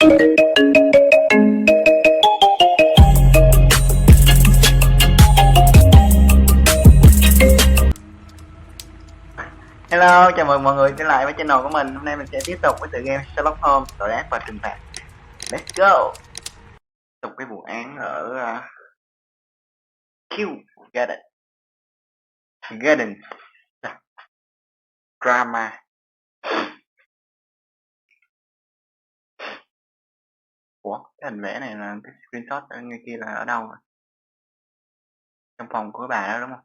Hello, chào mừng mọi người trở lại với channel của mình. Hôm nay mình sẽ tiếp tục với tựa game Sherlock Holmes, tội ác và trừng phạt. Let's go. Tiếp tục cái vụ án ở Q Garden Drama. Ủa, cái hình vẽ này là cái screenshot ở ngay kia là ở đâu rồi? Trong phòng của bà đó đúng không?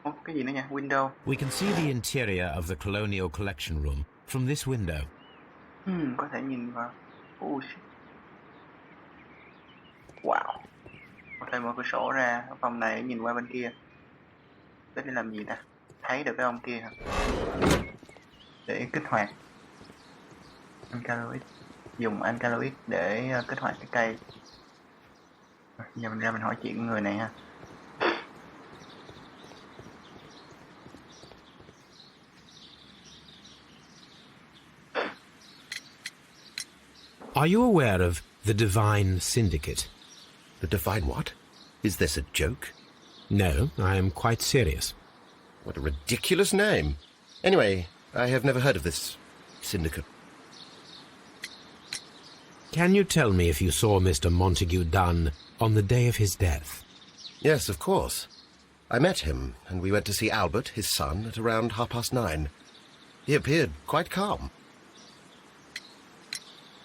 Ủa, cái gì nữa nha? Window. We can see the interior of the Colonial Collection Room from this window. Có thể nhìn vào. Wow. Có thể mở cửa sổ ra phòng này nhìn qua bên kia. Tới để làm gì ta? Thấy được cái ông kia hả? Để kích hoạt alkaloid, dùng alkaloid để kích hoạt cái cây. Giờ mình ra mình hỏi chuyện người này ha. Are you aware of the Divine Syndicate? The Divine what? Is this a joke? No, I am quite serious. What a ridiculous name. Anyway, I have never heard of this syndicate. Can you tell me if you saw Mr. Montague Dunn on the day of his death? Yes, of course. I met him, and we went to see Albert, his son, at around 9:30. He appeared quite calm.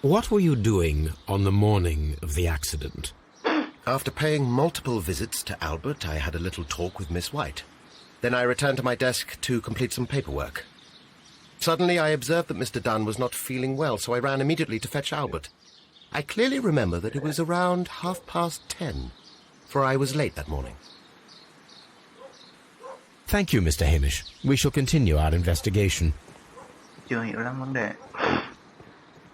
What were you doing on the morning of the accident? After paying multiple visits to Albert, I had a little talk with Miss White. Then I returned to my desk to complete some paperwork. Suddenly I observed that Mr. Dunn was not feeling well, so I ran immediately to fetch Albert. I clearly remember that it was around 10:30, for I was late that morning. Thank you, Mr. Hamish. We shall continue our investigation. Chưa hiểu lắm vấn đề.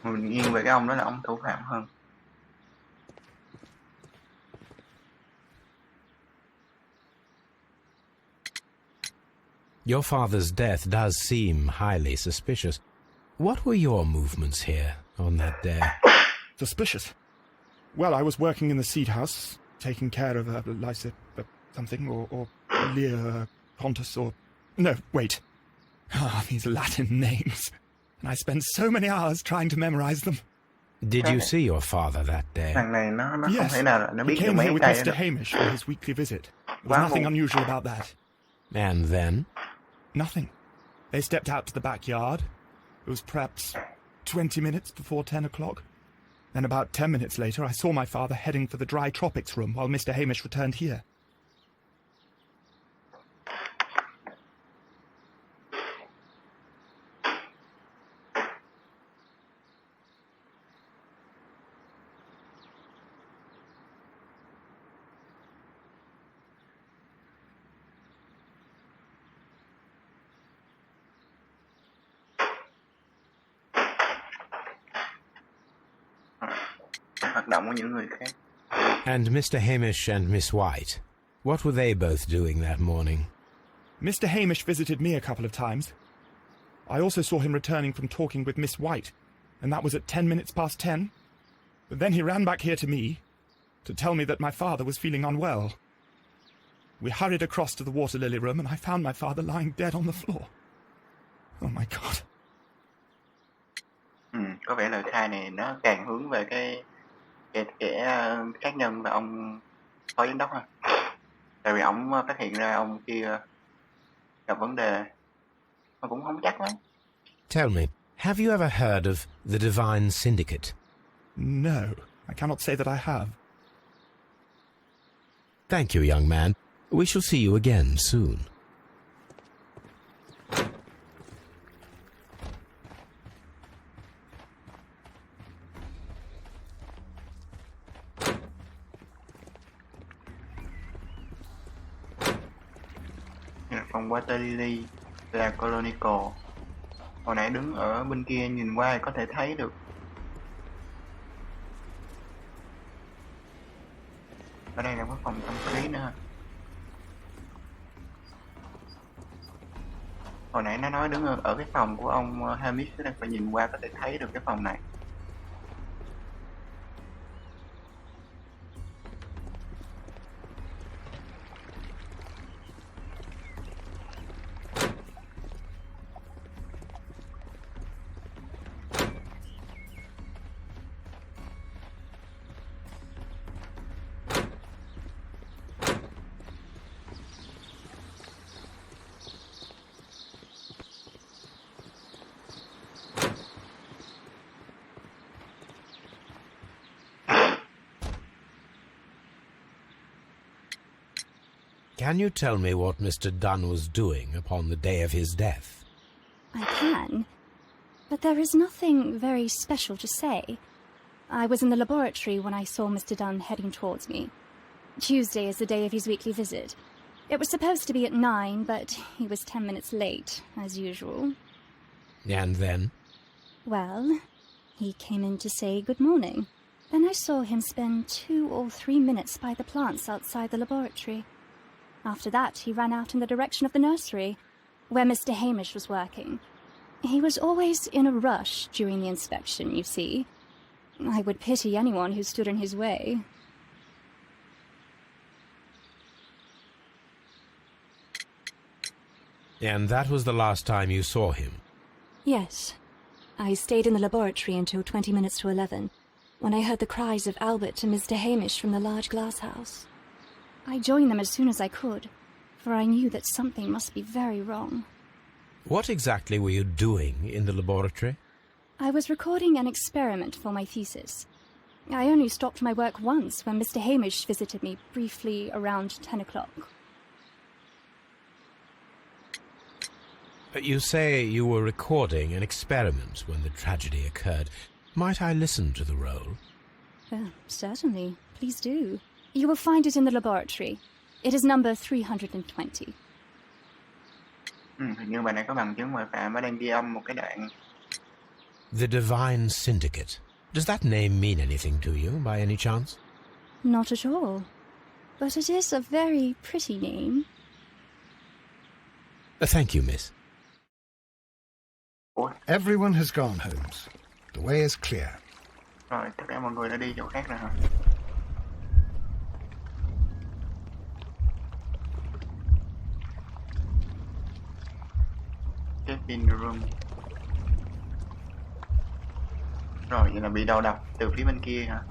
Mình nghiêng về cái ông đó là ông thủ phạm hơn. Your father's death does seem highly suspicious. What were your movements here on that day? Suspicious? Well, I was working in the seed house, taking care of Lysa something, or Lear Pontus, or... No, wait. These Latin names. And I spent so many hours trying to memorize them. Did you see your father that day? Thằng này nó không Yes, thể nào là nó he biết được came mấy here with cây Mr. đó. Hamish for his weekly visit. There was nothing unusual about that. And then? Nothing. They stepped out to the backyard. It was perhaps 20 minutes before 10 o'clock. Then about 10 minutes later, I saw my father heading for the dry tropics room while Mr. Hamish returned here. Hoạt động của những người khác. And Mr. Hamish and Miss White, what were they both doing that morning? Mr. Hamish visited me a couple of times. I also saw him returning from talking with Miss White, and that was at 10 minutes past 10. But then he ran back here to me to tell me that my father was feeling unwell. We hurried across to the water lily room, and I found my father lying dead on the floor. Oh my God. Có vẻ lời khai này nó càng hướng về cái tác nhân là ông phó giám đốc ha. Tại vì ông phát hiện ra ông kia gặp vấn đề mà cũng không chắc lắm. Tell me, have you ever heard of the Divine Syndicate? No, I cannot say that I have. Thank you, young man. We shall see you again soon. Phòng Water Lily là Colonical. Hồi nãy đứng ở bên kia nhìn qua có thể thấy được. Ở đây là có phòng tâm trí nữa. Hồi nãy nó nói đứng ở cái phòng của ông Hamish, đang phải nhìn qua có thể thấy được cái phòng này. Can you tell me what Mr. Dunn was doing upon the day of his death? I can, but there is nothing very special to say. I was in the laboratory when I saw Mr. Dunn heading towards me. Tuesday is the day of his weekly visit. It was supposed to be at 9, but he was 10 minutes late, as usual. And then? Well, he came in to say good morning. Then I saw him spend 2 or 3 minutes by the plants outside the laboratory. After that, he ran out in the direction of the nursery, where Mr. Hamish was working. He was always in a rush during the inspection, you see. I would pity anyone who stood in his way. And that was the last time you saw him? Yes. I stayed in the laboratory until 20 minutes to 11, when I heard the cries of Albert and Mr. Hamish from the large glass house. I joined them as soon as I could, for I knew that something must be very wrong. What exactly were you doing in the laboratory? I was recording an experiment for my thesis. I only stopped my work once when Mr. Hamish visited me briefly around 10 o'clock. You say you were recording an experiment when the tragedy occurred. Might I listen to the roll? Certainly. Please do. You will find it in the laboratory. It is number 320. Hình như bài này có bằng chứng ngoại phạm, nó đang ghi âm một cái đoạn. The Divine Syndicate. Does that name mean anything to you, by any chance? Not at all. But it is a very pretty name. Thank you, miss. Ủa? Everyone has gone, Holmes. The way is clear. Rồi, tất cả mọi người đã đi chỗ khác rồi hả? Get in the room. Rồi, vậy là bị đầu độc từ phía bên kia hả?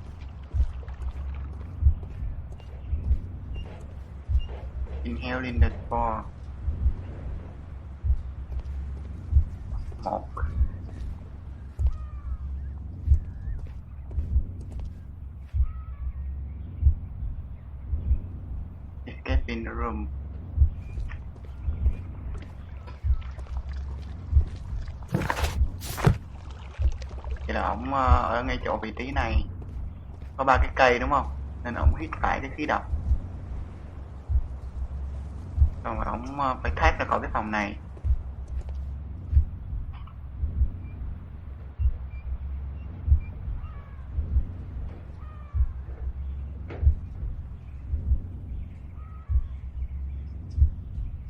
Inhaling the spore. 1. Escape in the room. Vậy là ổng ở ngay chỗ vị trí này có 3 cái cây đúng không? Nên ổng hít phải cái khí độc. Rồi ổng phải thoát ra khỏi cái phòng này.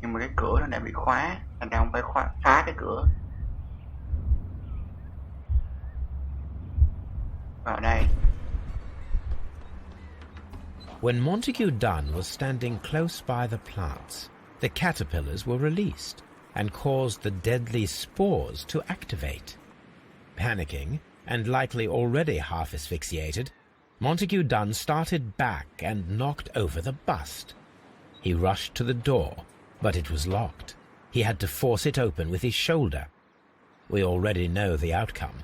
Nhưng mà cái cửa nó đã bị khóa, thành ra ông phải phá cái cửa. Vào đây. When Montague Dunn was standing close by the plants, the caterpillars were released and caused the deadly spores to activate. Panicking, and likely already half asphyxiated, Montague Dunn started back and knocked over the bust. He rushed to the door, but it was locked. He had to force it open with his shoulder. We already know the outcome.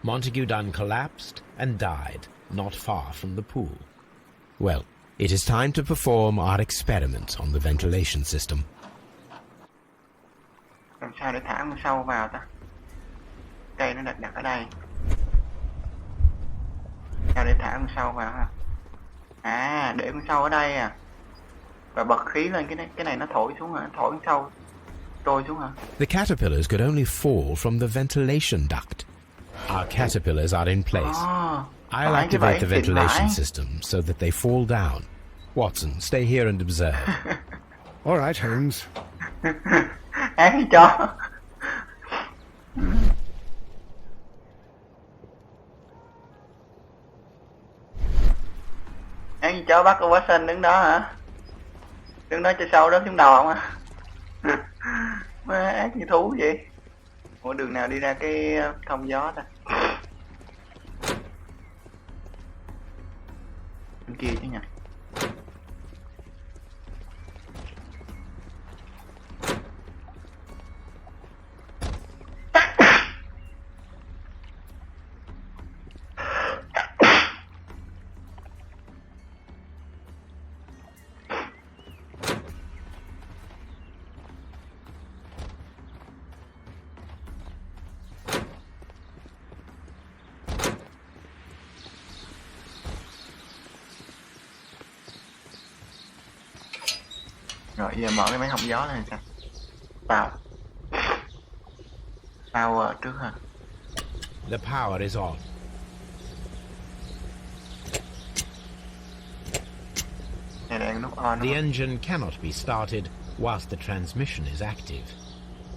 Montague Dunn collapsed and died not far from the pool. Well, it is time to perform our experiment on the ventilation system. Làm sao để thả con sâu vào ta? Cây nó đặt ở đây. Sao để thả con sâu vào ha? À, để con sâu ở đây à. Và bật khí lên, cái này nó thổi xuống hả? Thổi con sâu trôi xuống hả? The caterpillars could only fall from the ventilation duct. Our caterpillars are in place. I'll activate the ventilation system so that they fall down. Watson, stay here and observe. All right, Holmes. Ác gì cho? Ăn gì chó bắt con quá xinh đứng đó hả? Đứng đó cho sâu rớt xuống đầu không á? Má ác như thú vậy. Ủa đường nào đi ra cái thông gió ta? Bên kia chứ nhỉ? Rồi giờ mở cái máy hông gió lên sao? Vào. Power trước ha. The power is off. Này đang nút on. The engine cannot be started whilst the transmission is active.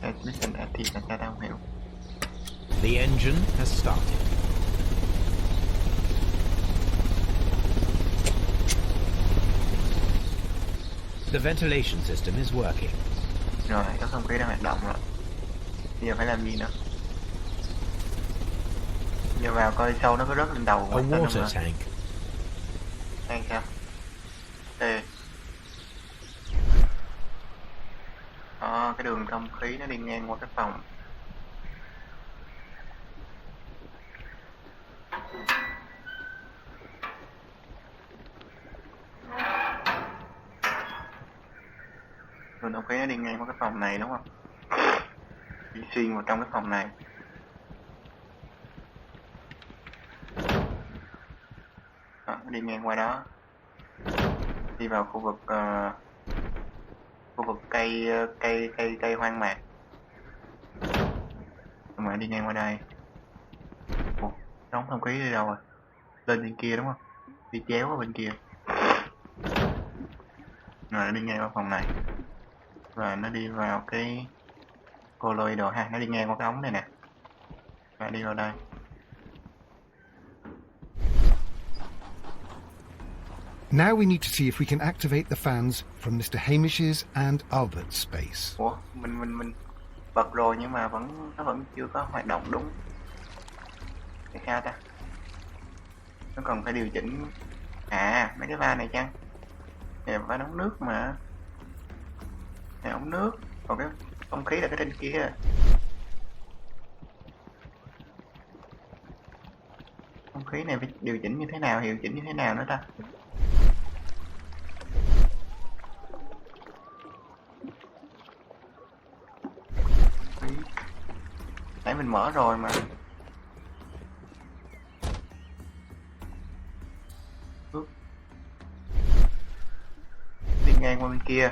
Transmission active là sao không hiểu. The engine has started. The ventilation system is working. Rồi, có không khí đang hoạt động rồi. Bây giờ phải làm gì nữa? Giờ vào coi sâu nó có rớt lên đầu A water tank. Tank sao? Cái đường thông khí nó đi ngang qua cái phòng. Đường thông khí nó đi ngang qua cái phòng này đúng không? Đi xuyên vào trong cái phòng này. Đó, đi ngang qua đó. Đi vào khu vực cây hoang mạc. Mà đi ngang qua đây. Ủa, đóng thông khí đi đâu rồi? Lên bên kia đúng không? Đi chéo ở bên kia. Rồi nó đi ngang qua phòng này. Và nó đi vào cái colloid đồ ha, nó đi ngang qua cái ống này nè. Và đi vào đây. Now we need to see if we can activate the fans from Mr. Hamish's and Albert's space. Ủa, mình bật rồi nhưng mà nó vẫn chưa có hoạt động đúng. Tại sao ta? Nó còn phải điều chỉnh. À, mấy cái van này chăng? Nè, van ống nước mà. Nè, ống nước. Còn cái không khí là cái trên kia. Không khí này phải điều chỉnh như thế nào, hiệu chỉnh như thế nào nữa ta? Nãy mình mở rồi mà. Đi ngang qua bên kia.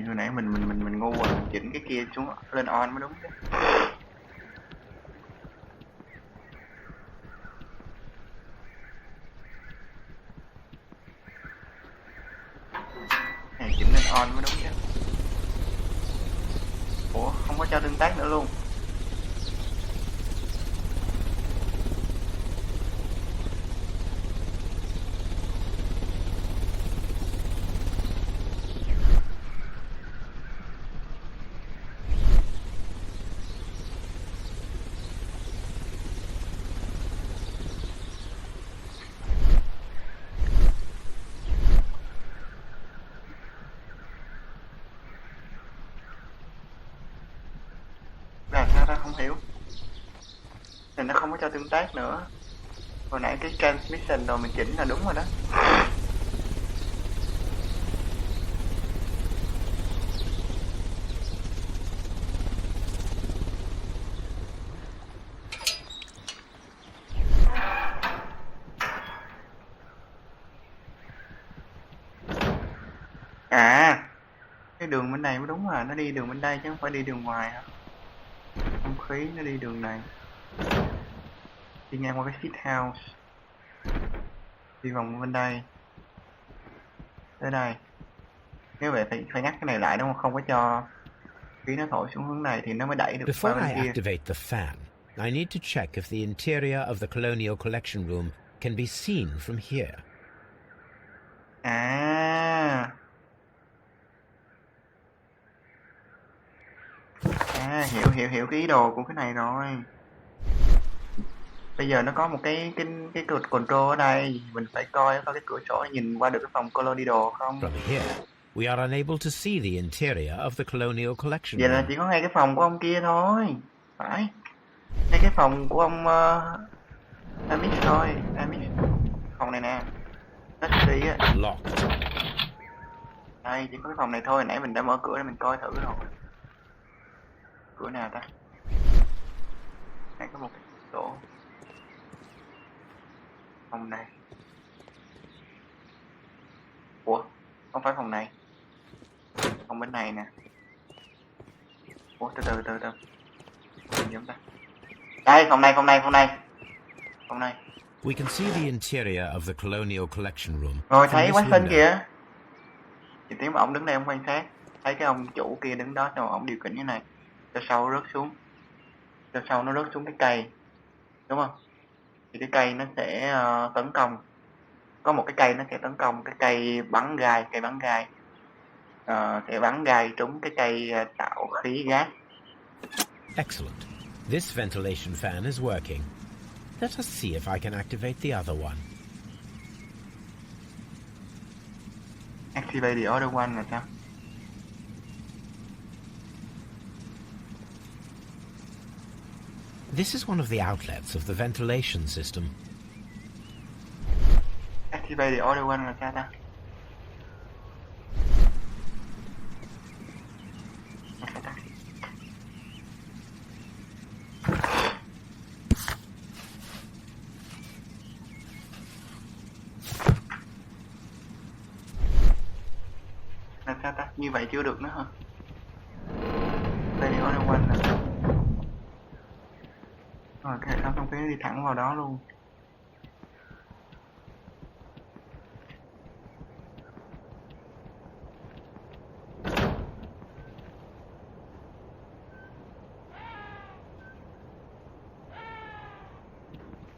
Hồi nãy mình ngu rồi, mình chỉnh cái kia xuống lên on mới đúng chứ. Này chỉnh lên on mới đúng chứ. Ủa, không có cho tương tác nữa luôn. Là sao ta không hiểu. Thì nó không có cho tương tác nữa. Hồi nãy cái transmission rồi mình chỉnh là đúng rồi đó. À, cái đường bên này mới đúng rồi, nó đi đường bên đây chứ không phải đi đường ngoài hả? Không khí nó đi đường này. Đi ngang qua cái shit house. Đi vòng bên đây. Tới đây. Nếu vậy phải ngắt cái này lại đúng không? Không có cho khí nó thổi xuống hướng này thì nó mới đẩy được qua Before I bên kia. activate the fan, I need to check if the interior of the Colonial Collection Room can be seen from here. Hiểu cái ý đồ của cái này rồi. Bây giờ nó có một cái control ở đây, mình phải coi có cái cửa sổ nhìn qua được cái phòng Colonial không? From here, we are unable to see the interior of the Colonial Collection Vậy là Room. chỉ có ngay cái phòng của ông kia thôi. Phải. Ngay cái phòng của ông Amish thôi. Amish. Phòng này nè. Taxi á. Locked. Đây, chỉ có cái phòng này thôi. Nãy mình đã mở cửa để mình coi thử rồi. Cửa nào ta? Nãy có một cái sổ. Phòng này. Ủa? Không phải phòng này. Phòng bên này nè. Ủa, từ từ. Giống ta. Đây, phòng này. Phòng này. We can see the interior of the Colonial Collection Room. Rồi from thấy this quán sinh window. kìa. Thì tiếng mà ông đứng đây ông quan sát. Thấy cái ông chủ kia đứng đó xong ông điều khiển cái này. Cho sau rớt xuống. Cho sau nó rớt xuống cái cây. Đúng không? Thì cái cây nó sẽ tấn công. Có một cái cây nó sẽ tấn công. Cái cây bắn gai. Sẽ bắn gai trúng cái cây tạo khí gas. Excellent. This ventilation fan is working. Let us see if I can activate the other one. Activate the other one là sao? This is one of the outlets of the ventilation system. Activate the other one là sao ta? Là sao ta? Như vậy chưa được nữa hả? Đây the other one là sao? Rồi cái hệ thống thông khí nó đi thẳng vào đó luôn.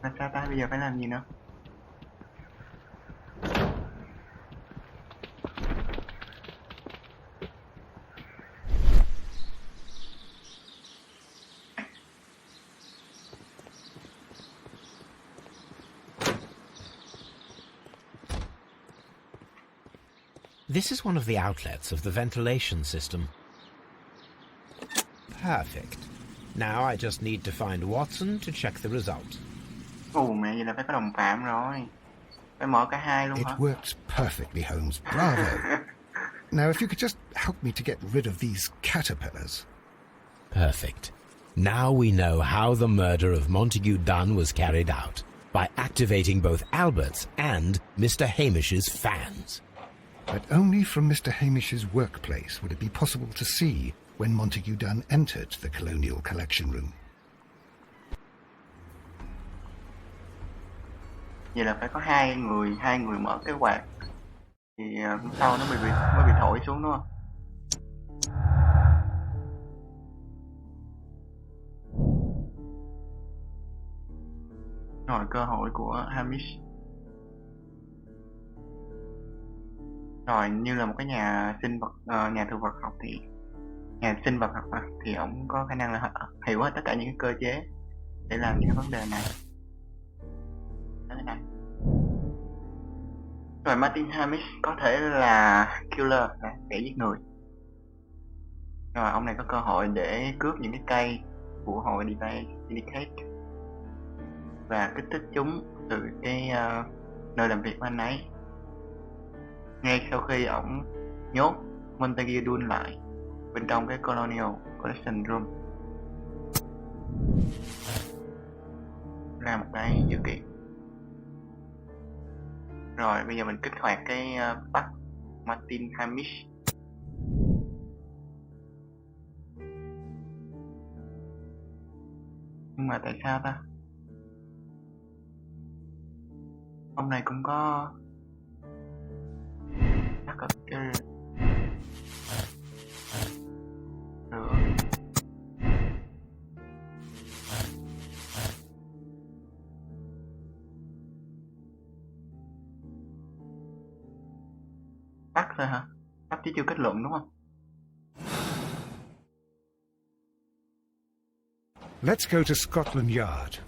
Là sao ta? Bây giờ phải làm gì nữa? This is one of the outlets of the ventilation system. Perfect. Now I just need to find Watson to check the result. Ồ mẹ, vậy là phải có đồng phạm rồi. Phải mở cả hai luôn It hả? works perfectly, Holmes. Bravo. Now, if you could just help me to get rid of these caterpillars. Perfect. Now we know how the murder of Montague Dunn was carried out, by activating both Albert's and Mr. Hamish's fans. But only from Mr. Hamish's workplace would it be possible to see when Montague Dunn entered the Colonial Collection Room. Vậy là phải có hai người mở cái quạt thì sau nó mới bị thổi xuống đúng không? Rồi cơ hội của Hamish. Rồi như là một cái nhà sinh vật nhà thực vật học thì nhà sinh vật học thì ổng có khả năng là hiểu hết tất cả những cái cơ chế để làm những cái vấn đề này. Đó thế này. Rồi Martin Hamish có thể là killer, là kẻ giết người. Rồi ông này có cơ hội để cướp những cái cây của hội Syndicate và kích thích chúng từ cái nơi làm việc của anh ấy. Ngay sau khi ổng nhốt Montague Dunn lại bên trong cái Colonial Collection Room, ra một cái dữ kiện. Rồi bây giờ mình kích hoạt cái bắt Martin Hamish. Nhưng mà tại sao ta? Ông này cũng có chắc là cái rửa. Bắt thôi hả? Bắt chứ chưa kết luận đúng không? Let's go to Scotland Yard.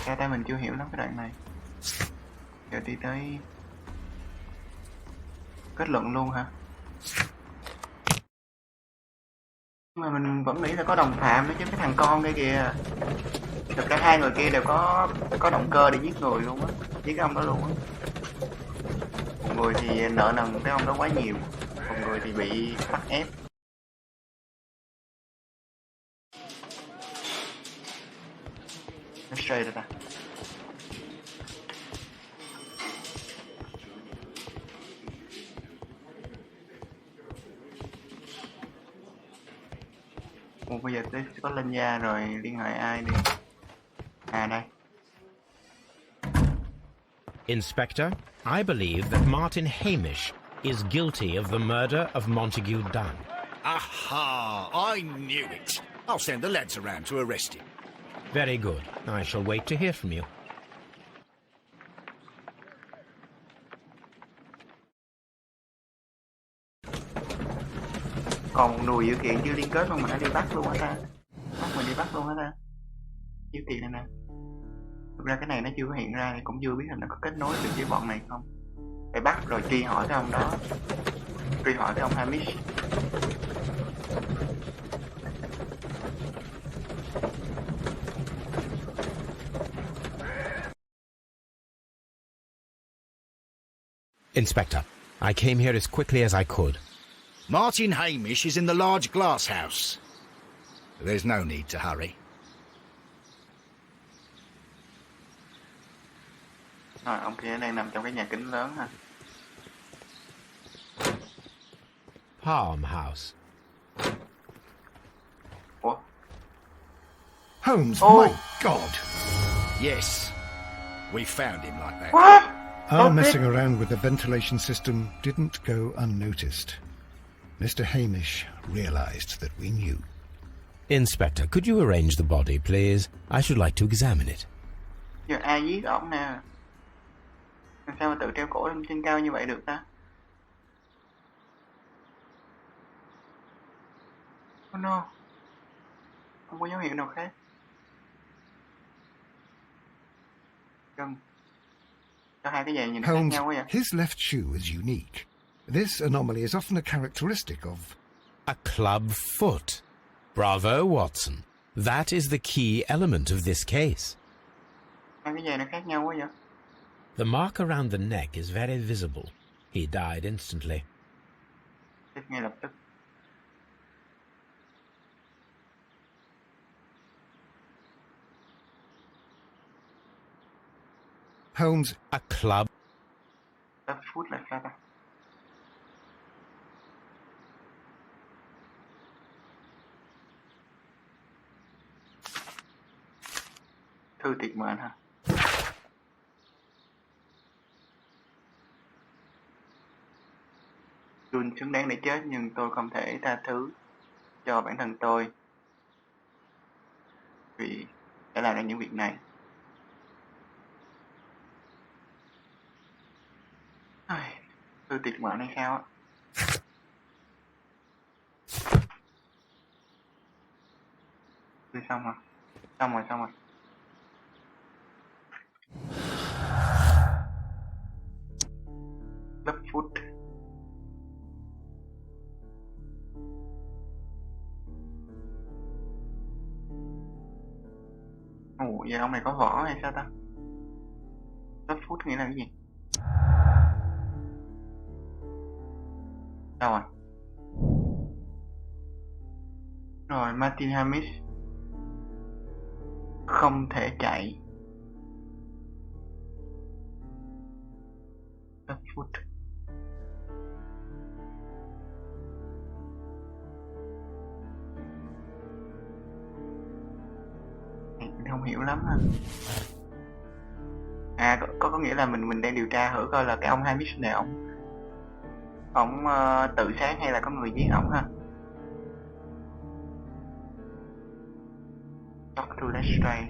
Cái tay mình chưa hiểu lắm cái đoạn này. Giờ đi tới kết luận luôn hả? Nhưng mà mình vẫn nghĩ là có đồng phạm đó chứ, cái thằng con kia kìa. Thực ra hai người kia đều có động cơ để giết người luôn á, giết cái ông đó luôn á. Một người thì nợ nần cái ông đó quá nhiều, một người thì bị bắt ép. Nó straight rồi ta. Ồ, bây giờ tới có lên gia rồi, liên hệ ai đi? À đây. Inspector, I believe that Martin Hamish is guilty of the murder of Montague Dunn. Aha! I knew it. I'll send the lads around to arrest him. Very good. I shall wait to hear from you. Còn một nùi dự kiện chưa liên kết mà mình đã đi bắt luôn hả ta? Bắt mình đi bắt luôn hả ta? Dự kiện này nè. Thực ra cái này nó chưa có hiện ra thì cũng chưa biết là nó có kết nối được với bọn này không. Phải bắt rồi truy hỏi cái ông đó. Truy hỏi cái ông Hamish. Inspector, I came here as quickly as I could. Martin Hamish is in the large glass house. There's no need to hurry. Rồi, ông kia đang nằm trong cái nhà kính lớn ha. Palm House. Ủa? Holmes, Oh. my God! Yes, we found him like that. What? Our messing around with the ventilation system didn't go unnoticed. Mr. Hamish realized that we knew. Inspector, could you arrange the body, please? I should like to examine it. Giờ ai giết ổng nè? Làm sao mà tự treo cổ lên trên cao như vậy được ta? Oh no. Không có dấu hiệu nào khác. Chân. Cho hai cái giày nhìn nó khác Holmes, nhau quá vậy. his left shoe is unique. This anomaly is often a characteristic of... A club foot. Bravo, Watson. That is the key element of this case. Hai cái giày nó khác nhau quá vậy. The mark around the neck is very visible. He died instantly. Chết ngay lập tức. Holmes, A club. Left foot là sao ta? Thư tuyệt mệnh hả? Jun xứng đáng để chết nhưng tôi không thể tha thứ cho bản thân tôi vì đã làm ra những việc này. Thư tuyệt mệnh hay sao á? Thư xong rồi. Xong rồi. Left foot. Ủa, giờ ông này có vỏ hay sao ta? Left foot nghĩa là cái gì? Đâu rồi? Rồi, Martin Hamish không thể chạy. Left foot. Mình không hiểu lắm. lắm ha. À, có nghĩa là mình đang điều tra thử coi là cái ông Hamish này ổng tự sát hay là có người giết ổng ha. Talk to Lestrade.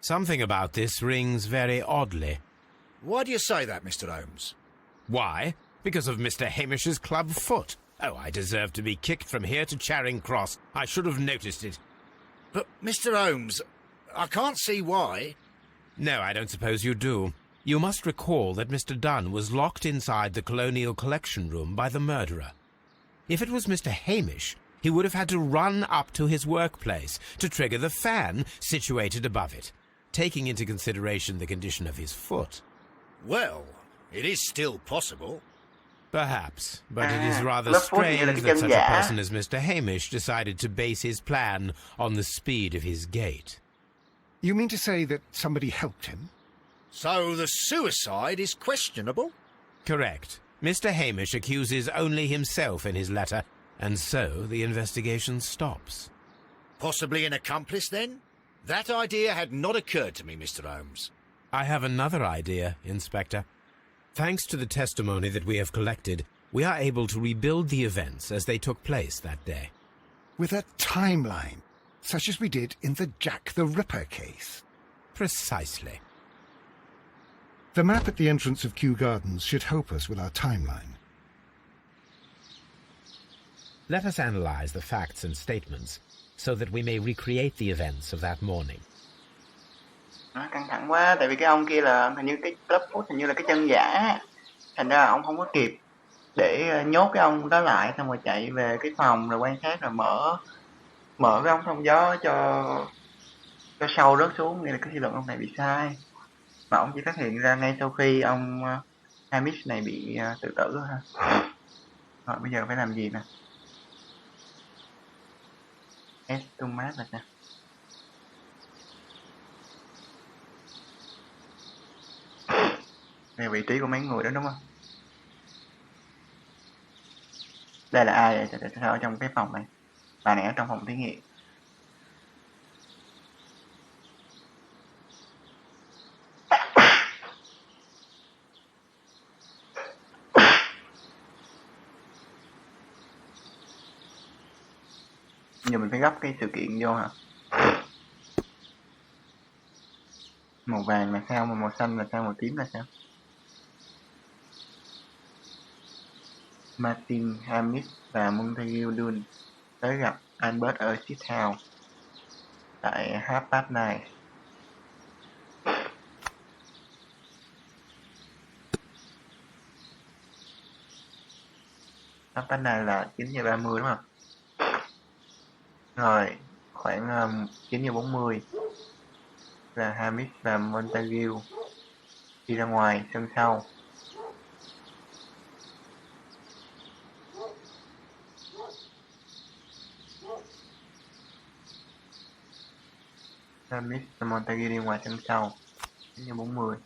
Something about this rings very oddly. Why do you say that, Mr. Holmes? Why? Because of Mr. Hamish's club foot. Oh, I deserve to be kicked from here to Charing Cross. I should have noticed it. But, Mr. Holmes, I can't see why. No, I don't suppose you do. You must recall that Mr. Dunn was locked inside the Colonial Collection Room by the murderer. If it was Mr. Hamish, he would have had to run up to his workplace to trigger the fan situated above it, taking into consideration the condition of his foot. Well, it is still possible. Perhaps, but it is rather lớp phút như là strange cái that chân such a giả. person as Mr. Hamish decided to base his plan on the speed of his gait. You mean to say that somebody helped him? So the suicide is questionable? Correct. Mr. Hamish accuses only himself in his letter, and so the investigation stops. Possibly an accomplice, then? That idea had not occurred to me, Mr. Holmes. I have another idea, Inspector. Thanks to the testimony that we have collected, we are able to rebuild the events as they took place that day. With a timeline, such as we did in the Jack the Ripper case. Precisely. The map at the entrance of Kew Gardens should help us with our timeline. Let us analyze the facts and statements so that we may recreate the events of that morning. Nó căng thẳng quá, tại vì cái ông kia là hình như cái club foot hình như là cái chân giả, thành ra ông không có kịp để nhốt cái ông đó lại, xong rồi chạy về cái phòng rồi quan sát rồi mở cái ống thông gió cho sâu rớt xuống, nghĩa là cái suy luận ông này bị sai, mà ông chỉ phát hiện ra ngay sau khi ông Hamish này bị tự tử thôi ha. Rồi bây giờ phải làm gì nè? Estimate là sao? Đây là vị trí của mấy người đó đúng không? Đây là ai vậy? Tại sao ở trong cái phòng này? Bà này ở trong phòng thí nghiệm. Giờ mình phải gấp cái sự kiện vô hả? Màu vàng là sao, mà màu xanh là sao, màu tím là sao? Martin Hamish và Montague Dunn tới gặp Albert ở Sixth House tại 9:30. Này là 9:30 đúng không? Rồi khoảng 9:40 là Hamish và Montague đi ra ngoài sân sau. Hamish và Montague đi ngoài sân sau 9:40.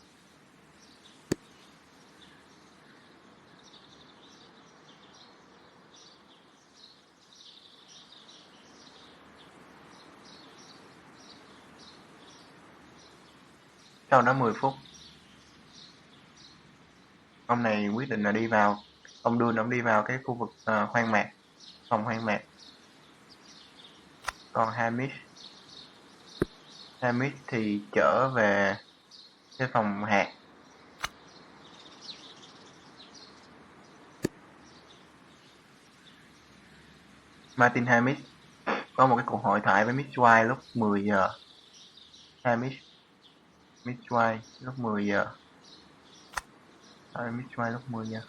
Sau đó 10 phút, ông này quyết định là đi vào, ông Dunn ông đi vào cái khu vực hoang mạc, phòng hoang mạc. Còn Hamish thì trở về cái phòng hạt. Martin Hamish có một cái cuộc hội thoại với Miss White lúc 10 giờ. Miss White lúc 10 giờ. Miss White lúc 10 giờ.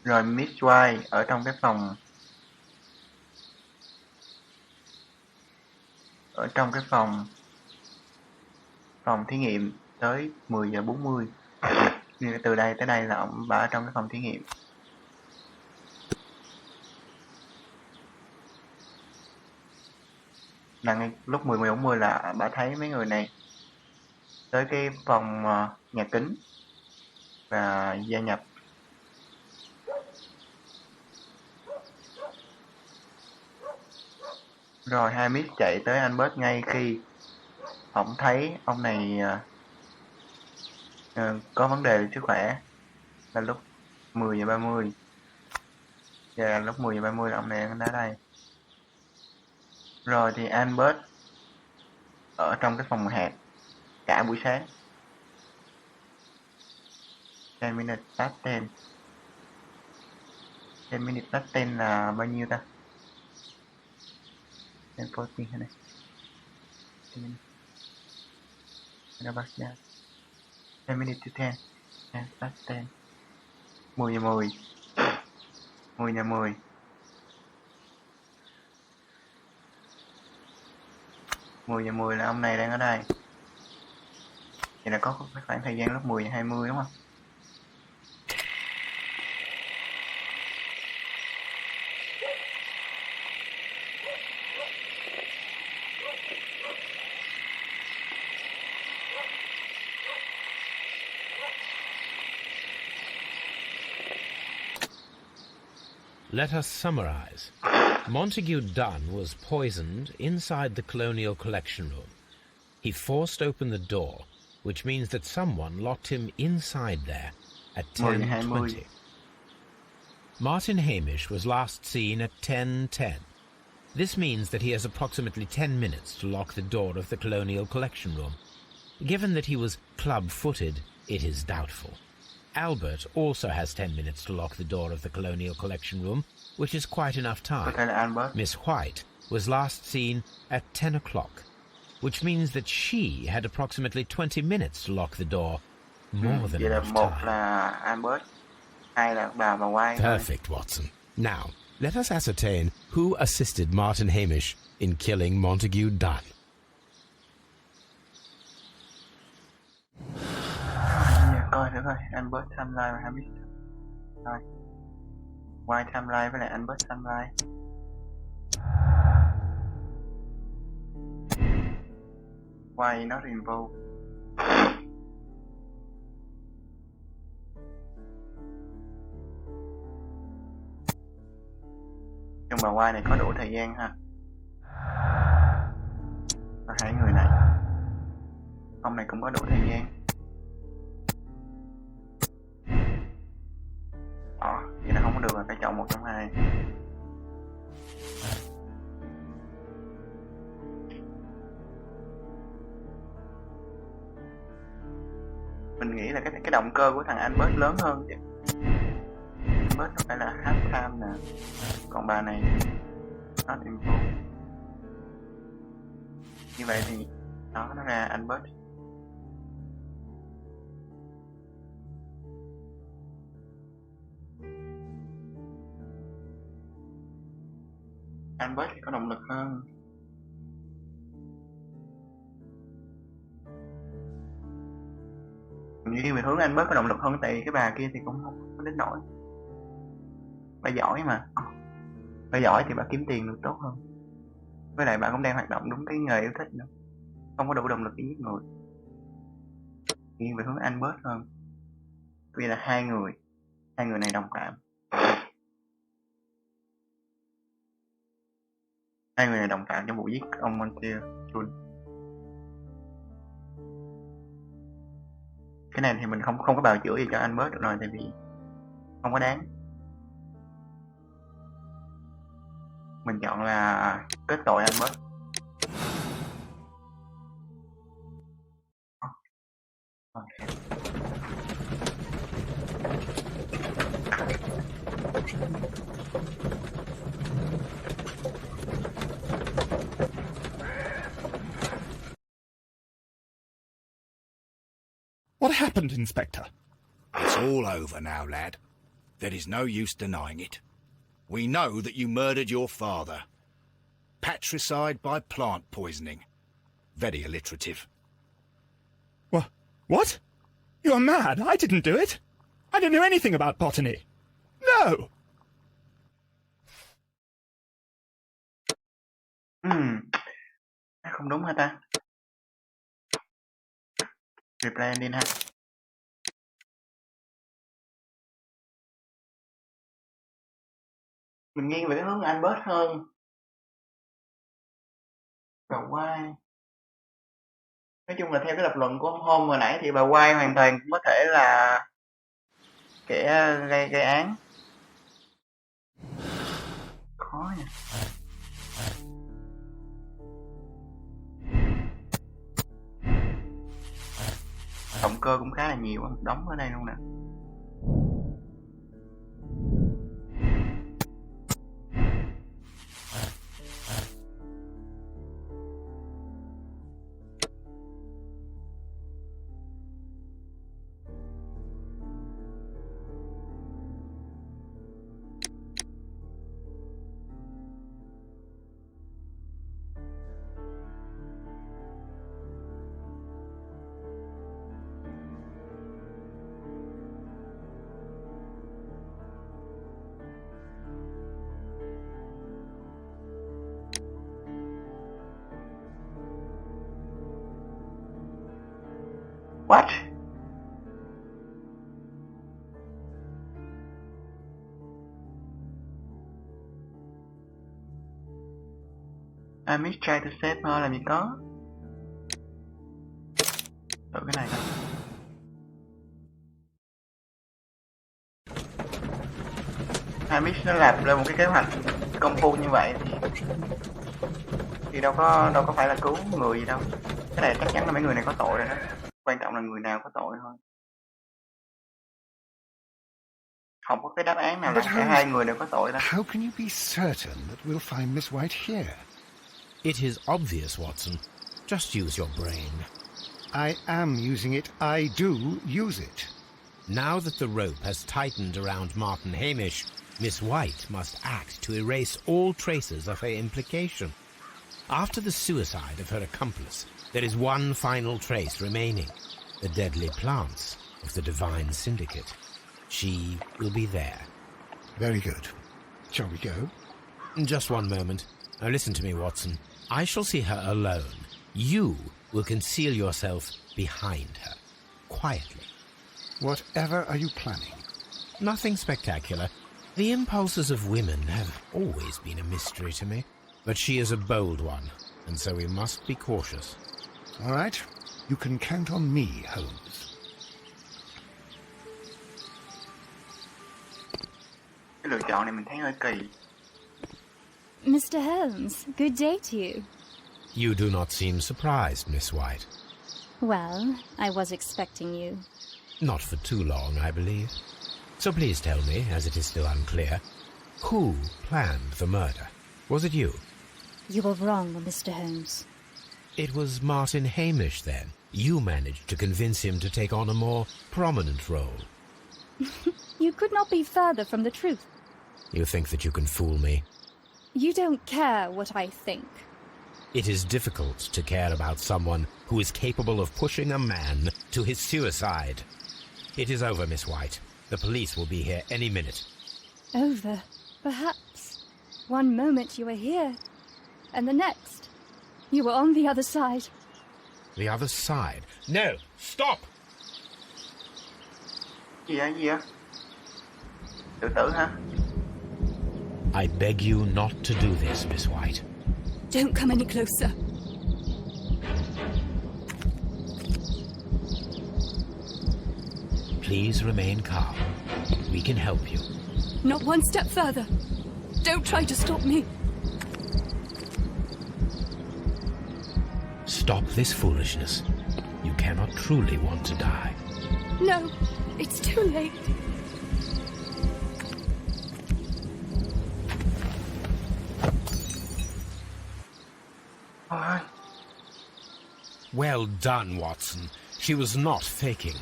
Rồi Miss White ở trong cái phòng thí nghiệm tới 10:40. Nhưng từ đây tới đây là ông bà ở trong cái phòng thí nghiệm. là ngay lúc 10:40 là bà thấy mấy người này tới cái phòng nhà kính và gia nhập. Rồi hai miss chạy tới Albert ngay khi ổng thấy ông này có vấn đề về sức khỏe, là lúc 10:30. Giờ là lúc 10:30 là ông này đang đến đây. Rồi thì Albert ở trong cái phòng hẹp cả buổi sáng. 10 minutes past 10. 10 minutes past 10 là bao nhiêu ta? 10:40 hay này. 10 minutes to 10. 10 past 10. 10:10. 10:10. 10:10 là ông này đang ở đây. Vậy là có khoảng thời gian lúc 10:20 đúng không? Let us summarize. Montague Dunn was poisoned inside the Colonial Collection Room. He forced open the door, which means that someone locked him inside there at 10:20. Martin Hamish was last seen at 10:10. This means that he has approximately 10 minutes to lock the door of the Colonial Collection Room. Given that he was club-footed, it is doubtful. Albert also has 10 minutes to lock the door of the Colonial Collection Room, which is quite enough time. Miss White was last seen at 10 o'clock, which means that she had approximately 20 minutes to lock the door, more than enough time. Là Albert, hai là bà White. Perfect, Watson. Now, let us ascertain who assisted Martin Hamish in killing Montague Dunn. Coi thử coi, Albert timeline và Hamish. Rồi. White timeline với lại Albert timeline. White not involved. Nhưng bà White này có đủ thời gian ha. Và hai người này. Ông này cũng có đủ thời gian. Vậy là không có được rồi, phải chọn một trong hai. Mình nghĩ là cái động cơ của thằng Albert lớn hơn chứ. Albert nó phải là half time nè. Còn bà này not involved. Như vậy thì nó ra Albert. Albert thì có động lực hơn. Như về hướng Albert có động lực hơn, tại vì cái bà kia thì cũng không đến nỗi. Bà giỏi mà. Bà giỏi thì bà kiếm tiền được tốt hơn. Với lại bà cũng đang hoạt động đúng cái nghề yêu thích nữa. Không có đủ động lực để giết người. Nghiêng về hướng Albert hơn. Vì là hai người này đồng cảm. Hai người này đồng cảm trong vụ giết ông Montague Dunn. Cái này thì mình không có bào chữa gì cho Albert được rồi, tại vì không có đáng. Mình chọn là kết tội Albert. What happened, Inspector? It's all over now, lad. There is no use denying it. We know that you murdered your father. Patricide by plant poisoning. Very alliterative. What? You're mad. I didn't do it. I don't know anything about botany. No! không đúng hả ta? Replay ending ha. Mình nghiêng về cái hướng Albert hơn. Bà White. Nói chung là theo cái lập luận của ông Holmes hồi nãy thì bà White hoàn toàn cũng có thể là kẻ gây án. Khó nha. Động cơ cũng khá là nhiều, một đống ở đây luôn nè. What? Amish try to save her làm gì có. Thử cái này coi. Amish nó lập ra một cái kế hoạch công phu như vậy thì đâu có phải là cứu người gì đâu. Cái này chắc chắn là mấy người này có tội rồi đó. Quan trọng là người nào có tội thôi. Không có cái đáp án nào là cả hai người đều có tội đâu. How can you be certain that we'll find Miss White here? It is obvious, Watson. Just use your brain. I am using it. I do use it. Now that the rope has tightened around Martin Hamish, Miss White must act to erase all traces of her implication. After the suicide of her accomplice, there is one final trace remaining, the deadly plants of the Divine Syndicate. She will be there. Very good. Shall we go? Just one moment. Now listen to me, Watson. I shall see her alone. You will conceal yourself behind her, quietly. Whatever are you planning? Nothing spectacular. The impulses of women have always been a mystery to me. But she is a bold one, and so we must be cautious. All right. You can count on me, Holmes. Cái lựa chọn này mình thấy hơi kỳ. Mr. Holmes, good day to you. You do not seem surprised, Miss White. Well, I was expecting you. Not for too long, I believe. So please tell me, as it is still unclear, who planned the murder? Was it you? You were wrong, Mr. Holmes. It was Martin Hamish, then. You managed to convince him to take on a more prominent role. You could not be further from the truth. You think that you can fool me? You don't care what I think. It is difficult to care about someone who is capable of pushing a man to his suicide. It is over, Miss White. The police will be here any minute. Over, perhaps. One moment you were here, and the next, you were on the other side. The other side? No! Stop! Gì vậy? Tự tử hả? I beg you not to do this, Miss White. Don't come any closer. Please remain calm. We can help you. Not one step further. Don't try to stop me. Stop this foolishness. You cannot truly want to die. No, it's too late. Thôi. Well done, Watson. She was not faking.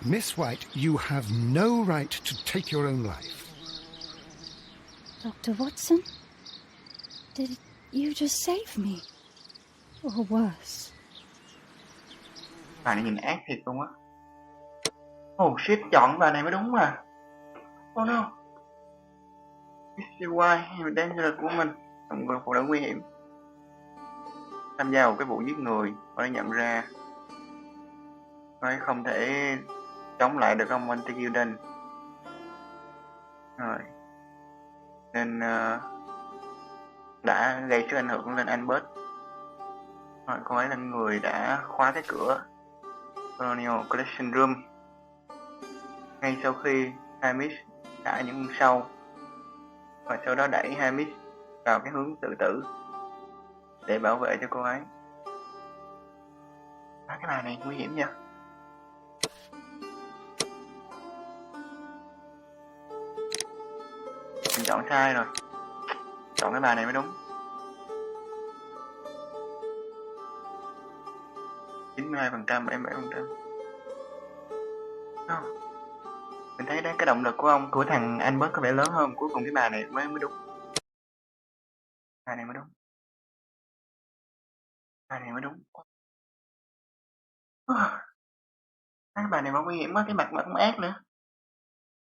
Miss White, you have no right to take your own life. Dr. Watson? Did you just save me? Or worse? Bà này nhìn ác thiệt luôn á. Oh shit, chọn bà này mới đúng mà. Oh no. Mr. White, dangerous woman. Một người phụ nữ nguy hiểm. tham gia vào cái vụ giết người. Cô ấy nhận ra cô ấy không thể chống lại được ông Montague Dunn. Rồi. Nên đã gây sức ảnh hưởng lên Albert. Rồi, cô ấy là người đã khóa cái cửa Colonial Collection Room ngay sau khi Hamish thả những con sâu, và sau đó đẩy Hamish vào cái hướng tự tử để bảo vệ cho cô ấy. Cái bài này nguy hiểm nha. Mình chọn sai rồi. Chọn cái bài này mới đúng. 92%, 77%. Mình thấy đấy, cái động lực của thằng Albert có vẻ lớn hơn. Cuối cùng cái bài này mới đúng. Bài này mới đúng. Bài này mới đúng. Cái bài này mà nguy hiểm quá, cái mặt mà cũng ác nữa.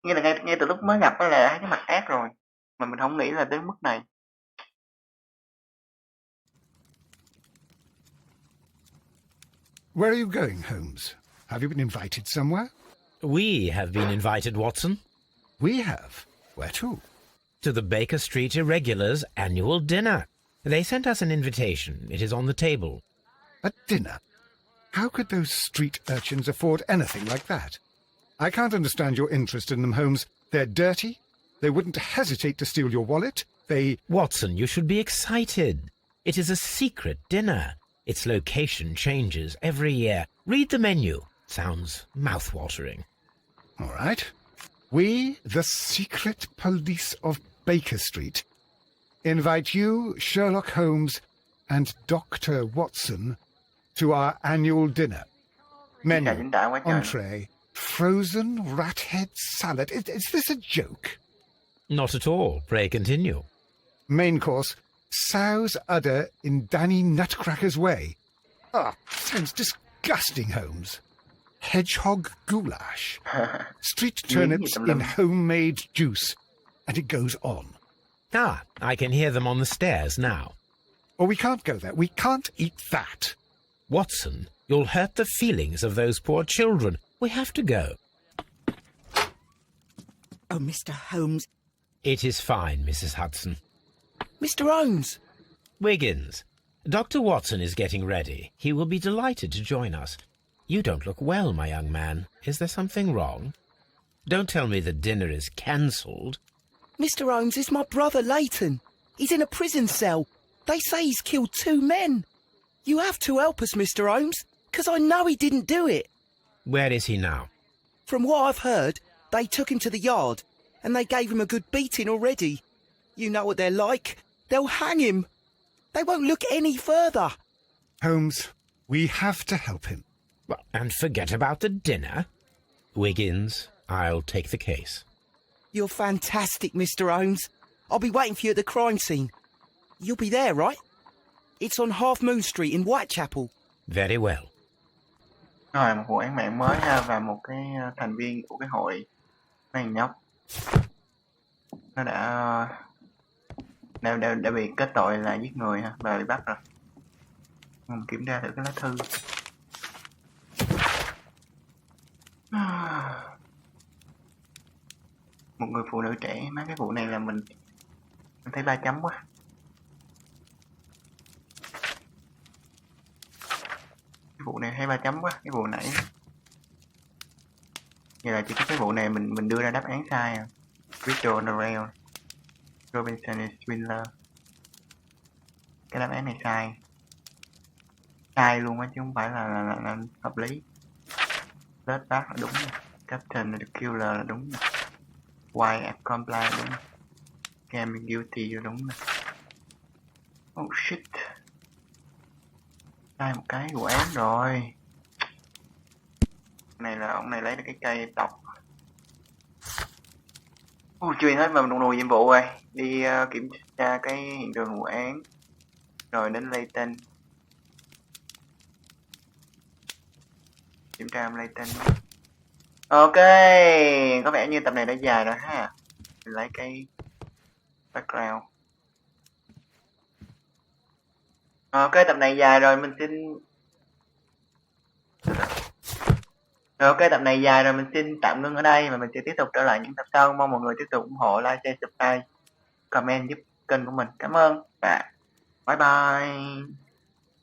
Nghĩa là ngay từ lúc mới gặp đó là cái mặt ác rồi, mà mình không nghĩ là tới mức này. Where are you going, Holmes? Have you been invited somewhere? We have been invited, Watson. We have. Where to? To the Baker Street Irregulars' annual dinner. They sent us an invitation. It is on the table. A dinner? How could those street urchins afford anything like that? I can't understand your interest in them, Holmes. They're dirty. They wouldn't hesitate to steal your wallet. Watson, you should be excited. It is a secret dinner. Its location changes every year. Read the menu. Sounds mouth-watering. All right. We, the secret police of Baker Street, invite you, Sherlock Holmes, and Dr. Watson to our annual dinner. Menu, entree, frozen rat-head salad. Is this a joke? Not at all. Pray continue. Main course, sow's udder in Danny Nutcracker's way. Sounds disgusting, Holmes. Hedgehog goulash. Street turnips in homemade juice. And it goes on. I can hear them on the stairs now. Oh, we can't go there. We can't eat that. Watson, you'll hurt the feelings of those poor children. We have to go. Oh, Mr. Holmes. It is fine, Mrs. Hudson. Mr. Holmes! Wiggins, Dr. Watson is getting ready. He will be delighted to join us. You don't look well, my young man. Is there something wrong? Don't tell me the dinner is cancelled. Mr. Holmes, it's my brother Leighton. He's in a prison cell. They say he's killed 2 men. You have to help us, Mr. Holmes, because I know he didn't do it. Where is he now? From what I've heard, they took him to the yard, and they gave him a good beating already. You know what they're like. They'll hang him. They won't look any further. Holmes, we have to help him. Well, and forget about the dinner? Wiggins, I'll take the case. You're fantastic, Mr. Holmes. I'll be waiting for you at the crime scene. You'll be there, right? It's on Half Moon Street in Whitechapel. Very well. Rồi, một vụ án mạng mới ha, và một cái thành viên của cái hội mấy thằng nhóc nó đã bị kết tội là giết người ha, và bị bắt rồi. Mình kiểm tra thử cái lá thư. Một người phụ nữ trẻ. Mấy cái vụ này là mình thấy 3 chấm quá. Cái vụ này thấy 3 chấm quá. Cái vụ nãy vậy là chỉ có cái vụ này mình đưa ra đáp án sai à. Victor Norrell, Robinson is Swindler. Cái đáp án này sai luôn á, chứ không phải là hợp lý. Let back là đúng nè. Captain the Killer là đúng nè. Why accomplice là đúng nè. Game guilty là đúng nè. Oh shit. Sai một cái vụ án rồi. Này là ông này lấy được cái cây tọc. Truyền hết mà mình đùi nhiệm vụ rồi. Đi kiểm tra cái hiện trường vụ án. Rồi đến Leighton. Kiểm tra Leighton. Ok, có vẻ như tập này đã dài rồi ha. Mình lấy cái background. Ok, tập này dài rồi, mình xin rồi, ok, tập này dài rồi, mình xin tạm ngưng ở đây và mình sẽ tiếp tục trở lại những tập sau. Mong mọi người tiếp tục ủng hộ, like, share, subscribe, comment giúp kênh của mình. Cảm ơn và bye bye.